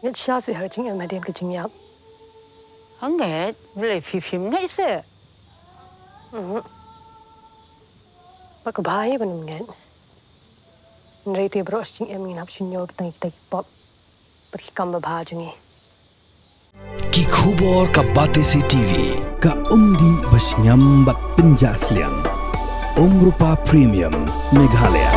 Ngel sha se ha jing el madem ke jing yap. Hangat, boleh fifim ngai se. Pak bahaya benum ngel. Nrei bro jing em ngin hap shunyo tang tek pop. Berhikam bahajungi. Ki khubor ka Batesi TV ka umdi basnyam bat penjaslian. Rupa Premium Meghalaya.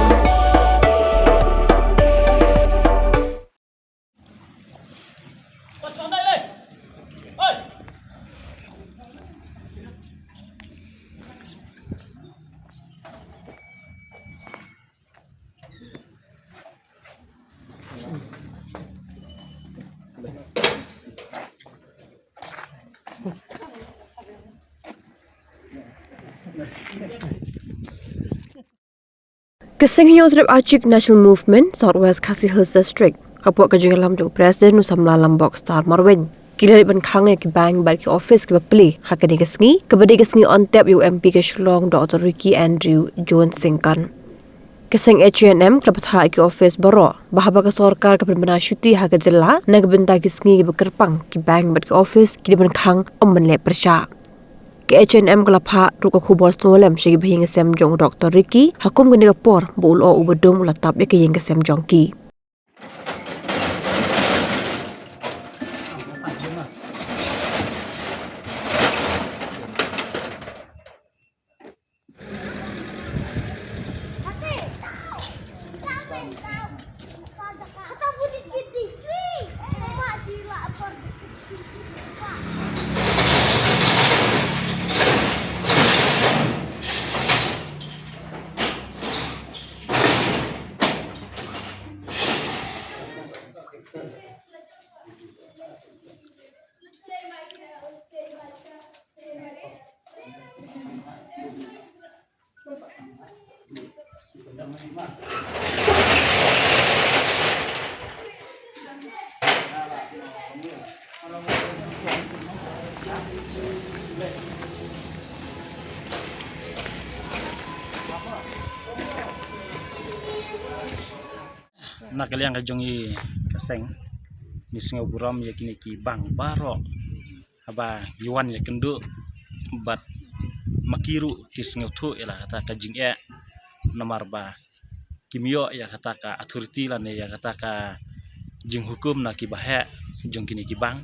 Keseng trip Achik National Movement Southwest Khasi Hills District kapok kejingalam jung Presiden Nusamla Lambok Star Marwin kila di benkang ki bank bagi office ki beli hakani kesngi kebedi kesngi on tap UMP ke Shillong Dr. Ricky Andrew John Singkan keseng H&M kelapatha ki office baro bahaba ke sorkar ke berbena syuti haga jela nag benta kesngi ki bekerpang ki bank bagi office ki di benkang ommenle persya ke H&M kelapha ruka khubor snolem shigi bhinga sem jong Dr. Ricky hakum gani por bul o ubedum ulatap ya ke yeng sem jong ki nak kalian kajongi keseng ni singa buram ya kini ki bang baro aba yuan ya kendu bat makiru ki singa tu ila kata kajing nomor ba kimio ya kata ka authority la ne ya kata ka jing hukum na ki bahe jong kini ki bang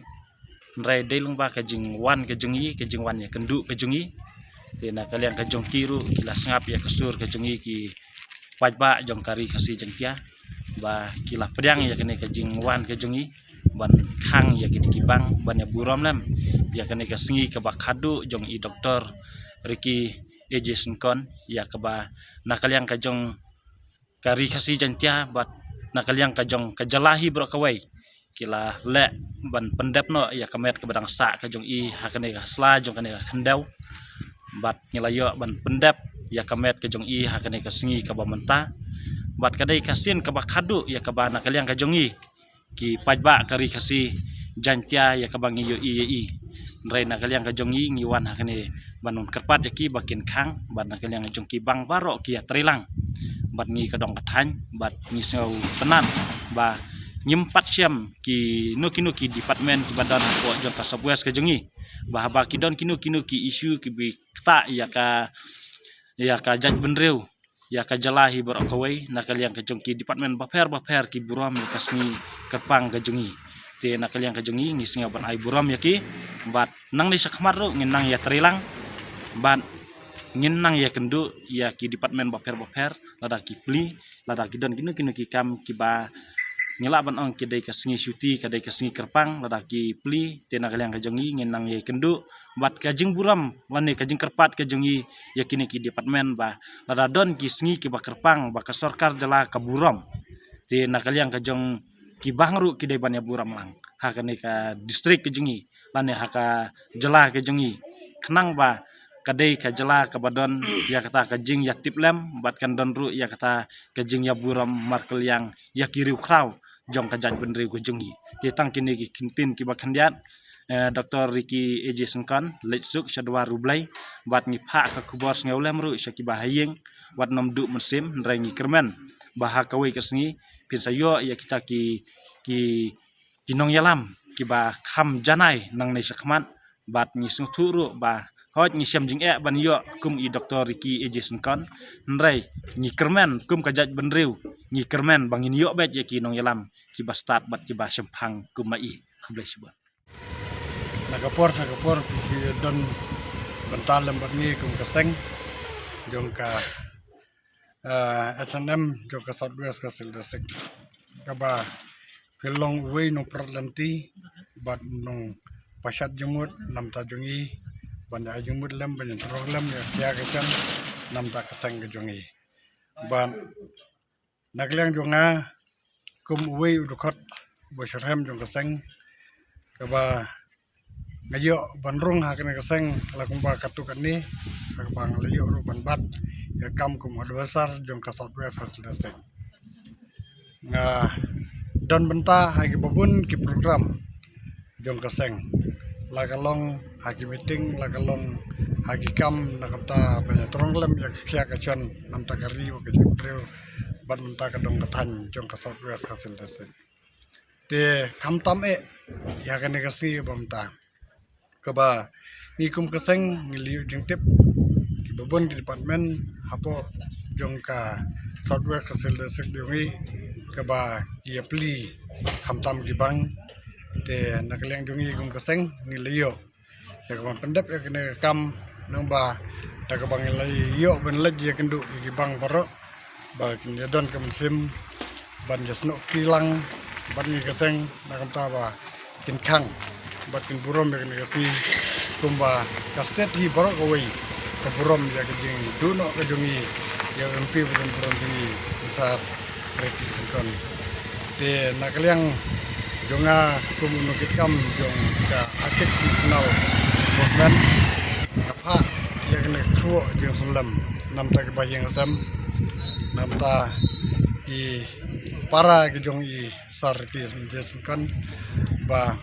nrai delung ba kajing wan ya kendu kajongi na kalian kajong kiru kila sangap ya kasur kajongi ki pajba jong kari kasi jengtia ba kila pedang ya kene kajing wan kajongi ban khang ya kini kibang ban ya buram lam ya kene kasengi ke bakadu jong i doktor Ricky Ejesun kon ya keba nakaliang kajong kari kasi jengtia bat nakaliang kajong kajalahi bro kawai kila le ban pendep no ya kamet ke badang sa kajong i hakane hasla jong kane khandau bat nyelayo ban pendep ya kamet kajong i hakane kasengi ke bamenta bat kadai kasin ke bakadu ya ke bana kalian kajongi ki pajba kari kasi jantia ya ke bangi yo i nrai na kalian kajongi ngiwan hakane banun kerpat ya ki bakin khang bat na kalian kajong ki bang baro ki ya trilang bat ngi kadong kathan bat ngi sau tenan ba nyempat siam ki nuki department ki badan ko jong ka Southwest kajongi bahaba ki don kinu ki isu ki bi kta ya ka jaj benreu ya kajalahi berakawai nakaliang kajongki department baper ki buram ya kasni kerpang kajongi te nakaliang kajongi ngi singa ban ai buram ya ki bat nang ni sakmaru nginang ya trilang bat nginang ya kendu ya ki department baper lada ki pli lada ki don kinu ki kam ki ba ngela ban ong kedai kasngi syuti kedai kasngi kerpang lada ki pli te nakaliang kajongi nginang ya kendu bat kajing buram lane kajing kerpat kajongi ya kini ki department ba lada don ki sngi ki ba kerpang ba ka sorkar jala ka buram te nakaliang kajong ki bangru ki dai ban ya buram lang ha kane ka distrik kajongi lane ha ka jala kajongi kenang ba kadai ka jala ka badon ya kata kajing ya tiplem bat kan don ru ya kata kajing ya buram markel yang ya kiriu kraw jong kajaj bendri kajongi te tang kini ki kintin ki ba khandiat Dr. Ricky Ejesun kon letsuk syadwa rublai bat ngi pha ka kubor ngawlem ru syaki bahayeng wat nom du musim nrengi kermen baha kawai kesngi pinsayo ya kita ki jinong yalam kiba kham janai nang nei sakman bat ni sung thuru ba hot ni siam jing ban yo kum i Dr. Ricky Ejison kon nrai ni kermen kum kajaj benriu ni kermen bangin yo bet ye ki nong yalam kiba start bat kiba sempang kum mai kublai sibon Nagapor si don bental lembat ni kum keseng jong ka SNM jong ka Southwest ka Sildasik kaba pelong uwe no perlanti bat nong pasat jumut nam ta jongi banda jumut lem ban trog lem ya kya kecan nam ta keseng ke jongi ban nagliang jonga kum uwe udukot bosherhem jong keseng kaba ngayo banrung hakene keseng lakumba katukan ni kabang layo ru banbat ya kam kum adwasar jong ka Southwest Sildasik nga don benta hagi babun ki program jong keseng lagalong hagi meeting lagalong hagi kam nakata banyak tronglem ya kya kachan namta kari wa kajun rew ban menta kadong katan jong ka Southwest Sildasik te kam tam ya kane kasi bamta kaba ni kum keseng ngiliu jeng tip di babon di departemen hapo jong ka Southwest Sildasik diungi kaba ia pli kamtam gibang te nakaleng jongi kum keseng ngiliu ya kaba pendap ya kene kam nang ba ta kabang ngiliu ben lej ya kendu gibang paro ba kinyadon kamsim ban jasno kilang ban ni keseng nakam ta ba kinkang bakin burom ya kene kasi kumba kastet hi paro kawai ke burom ya kejing duno ke jongi ya MP buron tinggi besar retiskan de nakaliang jonga komunikasi kam jong ka akik nasional movement apa ya kene kruo jeng sulam nam ta ke bayang sam nam ta i para ke jong i sar ki jeskan ba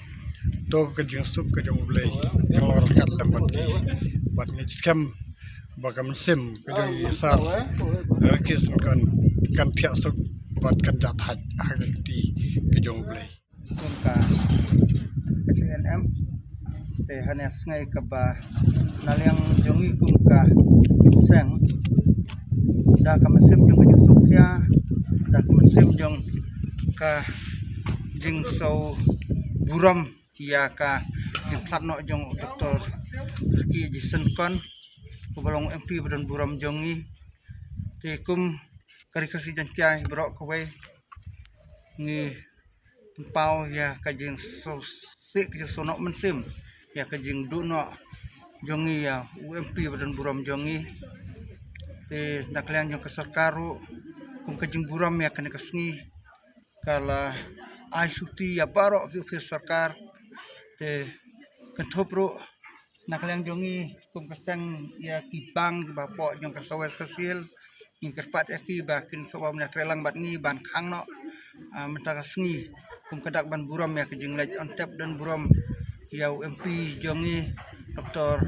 to ke jeng sup ke jong blai yang lor kat lembat ki bat ni skam bagam sim ke jong i sar rekis kan pia sup bat kan jat hakti ke jong blai ka SNM te hanes ngai ka ba naliang jongi kum ka seng da ka mesim jong ka sukya da ka mesim jong ka jing so buram ya ka jing platno jong Dr. Ricky Ejison kon kubalong MP badan buram jongi te kum kari kasi jancai bro ko we ngi pau ya kajing so sik je sono mensim ya kajing duno jongi ya UMP badan buram jongi te naklian jong kasarkaru kum kajing buram ya kene kasngi kala ai suti ya baro ki sarkar te kentopro naklian jongi kum kasang ya kipang bapo jong kasawes kasil ni kerpat ki bakin sobam na trelang bat ngi ban khangno menta kasngi kum kadak ban buram ya kejing lej on tap dan buram ya MP jongi Dr.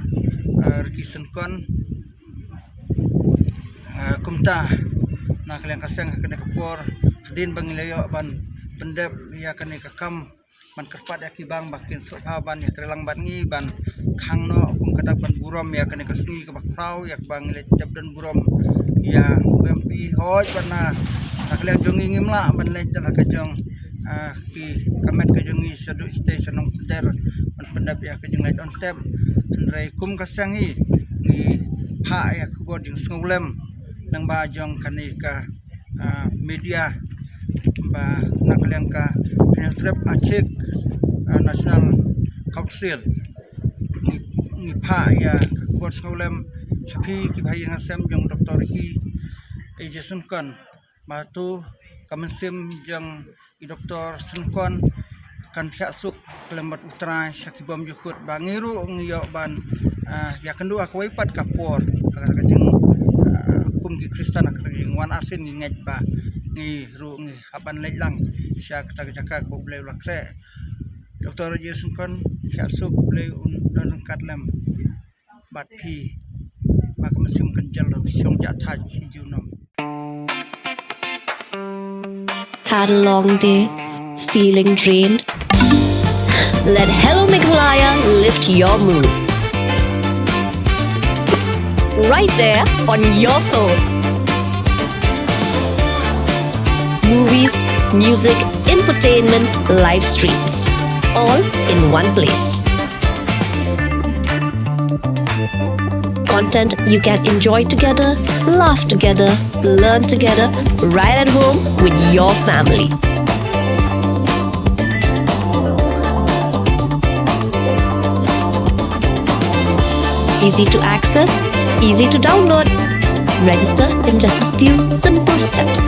Ricky Senkon kumta nak kalian kaseng kena kepor din bangilayo ban pendep ya kena kakam ban kerpat ya kibang bakin sopaban ya trelang ban ngi ban khangno kum kadak ban buram ya kena kasngi ke bakrau ya bang lej jab dan buram ya MP hoj bana nak kalian jongi ngimla ban lej dalah kajong ki kamet ke jongi sadu station nong seder ban pendap ya ke jenglai on tap nrai kum kasangi ni pha ya kubor jing sngolem nang ba jong kani ka media ba nakaliang ka trap achek national council ni pha ya kubor sngolem sapi ki bhai ngasem jong Dr. Ricky Ejison kon batu kamensim jong i Dr. Senkon kan suk kelembat utara sakibam jukut bangiru ngiyo ban ya kendu aku ipat kapor kala kajing kum ki Kristen kajing wan asin ngi ba ngi ru ngi haban lejlang sia kata jaka ko boleh lakre Dr. Ejison kon suk boleh un katlem bat pi maka mesim kenjal syong jatah junom. Had a long day, feeling drained? Let Hello Meghalaya lift your mood. Right there on your phone. Movies, music, infotainment, live streams. All in one place. Content you can enjoy together, laugh together, learn together, right at home with your family. Easy to access, easy to download. Register in just a few simple steps.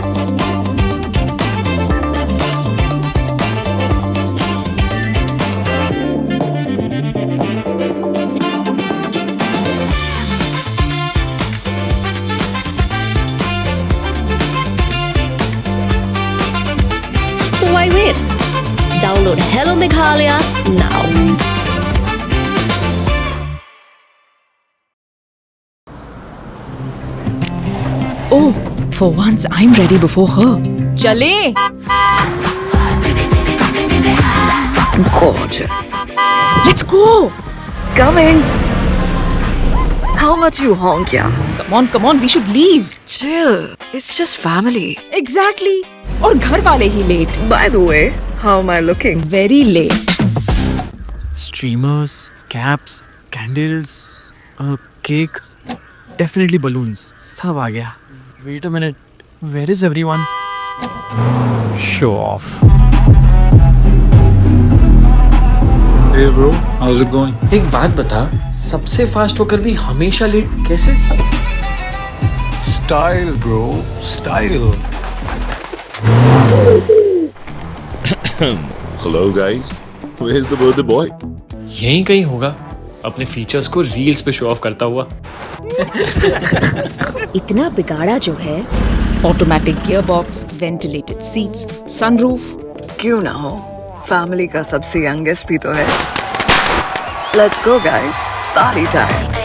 So why wait? Download Hello Meghalaya now. Oh, for once I'm ready before her. Chale! Gorgeous. Let's go! Coming. How much you honk, yeah? Come on, we should leave. Chill. It's just family. Exactly. और घर वाले ही late. By the way, how am I looking? Very late. Streamers, caps, candles, a cake, definitely balloons. सब आ गया. Wait a minute. Where is everyone? Show off. Hey bro, how's it going? एक बात बता, सबसे फास्ट होकर भी हमेशा लेट कैसे? Style bro, style. Hello guys, where's the birthday boy? यहीं कहीं होगा, अपने फीचर्स को रील्स पे शो ऑफ करता हुआ. इतना बिगाड़ा जो है. Automatic gearbox, ventilated seats, sunroof. क्यों ना हो? Family का सबसे youngest भी तो है. Let's go guys. Party time.